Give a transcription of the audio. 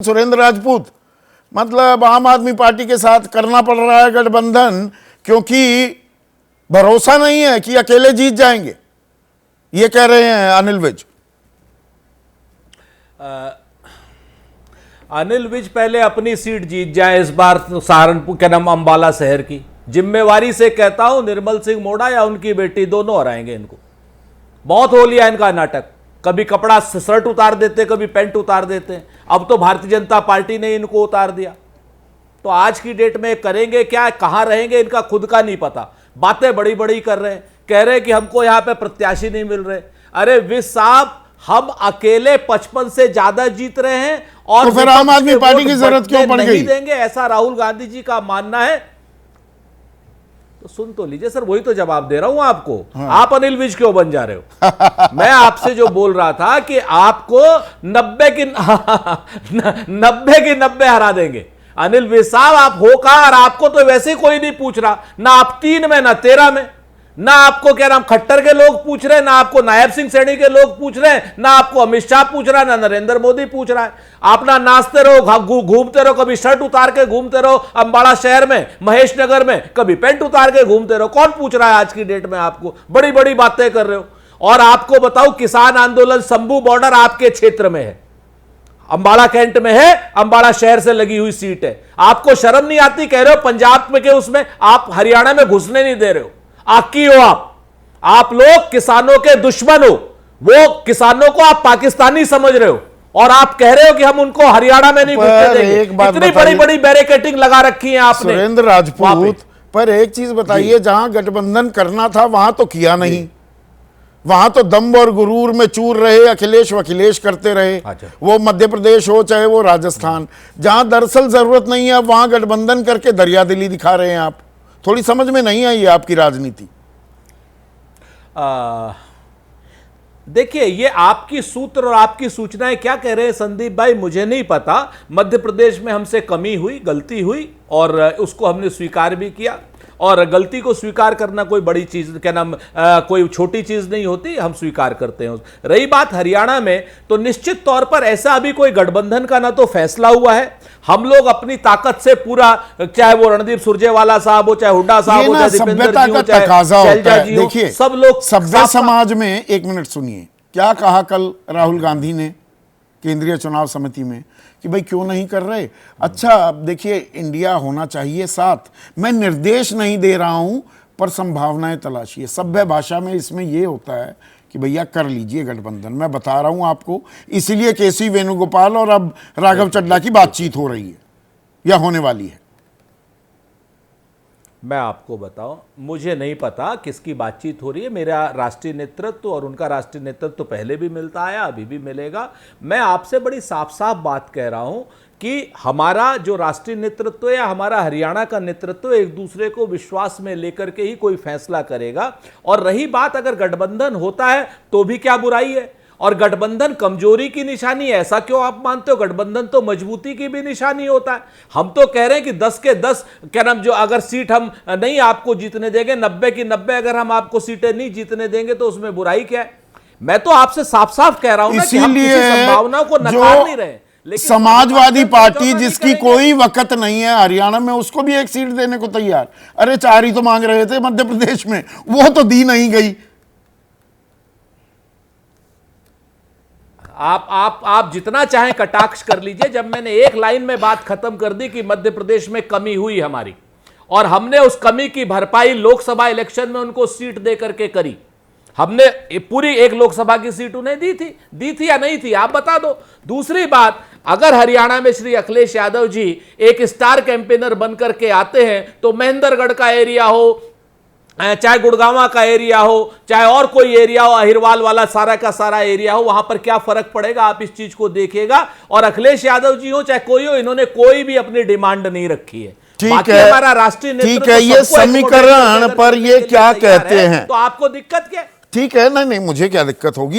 सुरेंद्र राजपूत, मतलब आम आदमी पार्टी के साथ करना पड़ रहा है गठबंधन क्योंकि भरोसा नहीं है कि अकेले जीत जाएंगे, ये कह रहे हैं अनिल विज। अनिल विज पहले अपनी सीट जीत जाए इस बार सहारनपुर के नाम अंबाला शहर की। जिम्मेवारी से कहता हूं निर्मल सिंह मोड़ा या उनकी बेटी दोनों हराएंगे इनको। बहुत हो लिया इनका नाटक, कभी कपड़ा शर्ट उतार देते, कभी पैंट उतार देते। अब तो भारतीय जनता पार्टी ने इनको उतार दिया। तो आज की डेट में करेंगे क्या, कहां रहेंगे, इनका खुद का नहीं पता। बातें बड़ी बड़ी कर रहे हैं, कह रहे हैं कि हमको यहां पे प्रत्याशी नहीं मिल रहे। अरे विज साहब, हम अकेले 55 से ज्यादा जीत रहे हैं और तो फिर आम आदमी पार्टी की जरूरत क्यों पड़ गई? नहीं देंगे, ऐसा राहुल गांधी जी का मानना है। तो सुन तो लीजिए सर, वही तो जवाब दे रहा हूं आपको। हाँ। आप अनिल विज क्यों बन जा रहे हो? मैं आपसे जो बोल रहा था कि आपको 90 की 90 हरा देंगे। अनिल विज साहब, आप हो कहां? और आपको तो वैसे कोई नहीं पूछ रहा, ना आप 3 में ना 13 में, ना आपको क्या नाम खट्टर के लोग पूछ रहे हैं, ना आपको नायब सिंह सैनी के लोग पूछ रहे हैं, ना आपको अमित शाह पूछ रहा है, ना नरेंद्र मोदी पूछ रहा है। आप ना नाचते रहो, घूमते रहो, कभी शर्ट उतार के घूमते रहो अंबाला शहर में, महेश नगर में, कभी पैंट उतार के घूमते रहो। कौन पूछ रहा है आज की डेट में आपको? बड़ी बड़ी बातें कर रहे हो। और आपको बताऊं, किसान आंदोलन शंभू बॉर्डर आपके क्षेत्र में है, अंबाला कैंट में है, अंबाला शहर से लगी हुई सीट है। आपको शर्म नहीं आती? कह रहे हो पंजाब में के उसमें, आप हरियाणा में घुसने नहीं दे रहे हो। आकी हो आप लोग किसानों के दुश्मन हो। वो किसानों को आप पाकिस्तानी समझ रहे हो और आप कह रहे हो कि हम उनको हरियाणा में नहीं घुसने देंगे। इतनी बड़ी बड़ी बैरिकेडिंग लगा रखी है आपने। सुरेंद्र राजपूत, पर एक चीज बताइए, जहां गठबंधन करना था वहां तो किया नहीं, वहां तो दम्भ और गुरूर में चूर रहे, अखिलेश वखिलेश करते रहे। वो मध्य प्रदेश हो चाहे वो राजस्थान, जहां दरअसल जरूरत नहीं है वहां गठबंधन करके दरियादिली दिखा रहे हैं आप। थोड़ी समझ में नहीं आई आपकी राजनीति। देखिए, ये आपकी सूत्र और आपकी सूचनाएं क्या कह रहे हैं संदीप भाई, मुझे नहीं पता। मध्य प्रदेश में हमसे कमी हुई, गलती हुई और उसको हमने स्वीकार भी किया। और गलती को स्वीकार करना कोई बड़ी चीज, क्या नाम, कोई छोटी चीज नहीं होती, हम स्वीकार करते हैं। रही बात हरियाणा में, तो निश्चित तौर पर ऐसा अभी कोई गठबंधन का ना तो फैसला हुआ है। हम लोग अपनी ताकत से पूरा, चाहे वो रणदीप सुरजेवाला साहब हो, चाहे हुड्डा साहब हो, चाहे दीपेंद्र जी हो, चाहे शैलजा जी हो, देखिए सब लोग सभ्य समाज में। एक मिनट सुनिए, क्या कहा कल राहुल गांधी ने केंद्रीय चुनाव समिति में कि भाई क्यों नहीं कर रहे? अच्छा, अब देखिए, इंडिया होना चाहिए साथ। मैं निर्देश नहीं दे रहा हूं, पर संभावनाएं तलाशिए। सभ्य भाषा में इसमें यह होता है कि भैया कर लीजिए गठबंधन। मैं बता रहा हूं आपको, इसीलिए केसी वेणुगोपाल और अब राघव चड्ढा की बातचीत हो रही है या होने वाली है। मैं आपको बताऊं, मुझे नहीं पता किसकी बातचीत हो रही है। मेरा राष्ट्रीय नेतृत्व और उनका राष्ट्रीय नेतृत्व पहले भी मिलता आया, अभी भी मिलेगा। मैं आपसे बड़ी साफ साफ बात कह रहा हूं कि हमारा जो राष्ट्रीय नेतृत्व या हमारा हरियाणा का नेतृत्व एक दूसरे को विश्वास में लेकर के ही कोई फैसला करेगा। और रही बात, अगर गठबंधन होता है तो भी क्या बुराई है? और गठबंधन कमजोरी की निशानी है, ऐसा क्यों आप मानते हो? गठबंधन तो मजबूती की भी निशानी होता है। हम तो कह रहे हैं कि 10 के 10 क्या नाम, जो अगर सीट हम नहीं आपको जीतने देंगे, 90 की 90 अगर हम आपको सीटें नहीं जीतने देंगे तो उसमें बुराई क्या है? मैं तो आपसे साफ साफ कह रहा हूं ना कि हम किसी संभावना को नकार नहीं रहे। लेकिन समाजवादी पार्टी जिसकी कोई वक्त नहीं है हरियाणा में, उसको भी एक सीट देने को तैयार। अरे 4 ही तो मांग रहे थे मध्य प्रदेश में, वो तो दी नहीं गई। आप जितना चाहें कटाक्ष कर लीजिए। जब मैंने एक लाइन में बात खत्म कर दी कि मध्य प्रदेश में कमी हुई हमारी, और हमने उस कमी की भरपाई लोकसभा इलेक्शन में उनको सीट दे करके करी। हमने पूरी एक लोकसभा की सीट उन्हें दी थी या नहीं थी, आप बता दो। दूसरी बात, अगर हरियाणा में श्री अखिलेश यादव जी एक स्टार कैंपेनर बन करके आते हैं तो महेंद्रगढ़ का एरिया हो, चाहे गुड़गांवा का एरिया हो, चाहे और कोई एरिया हो, अहिरवाल वाला सारा का सारा एरिया हो, वहां पर क्या फर्क पड़ेगा आप इस चीज को देखिएगा। और अखिलेश यादव जी हो चाहे कोई हो, इन्होंने कोई भी अपनी डिमांड नहीं रखी है। ठीक है, हमारा राष्ट्रीय नेतृत्व, ठीक है, ये समीकरण पर ये क्या कहते हैं? तो आपको दिक्कत क्या? ठीक है, नहीं मुझे क्या दिक्कत होगी।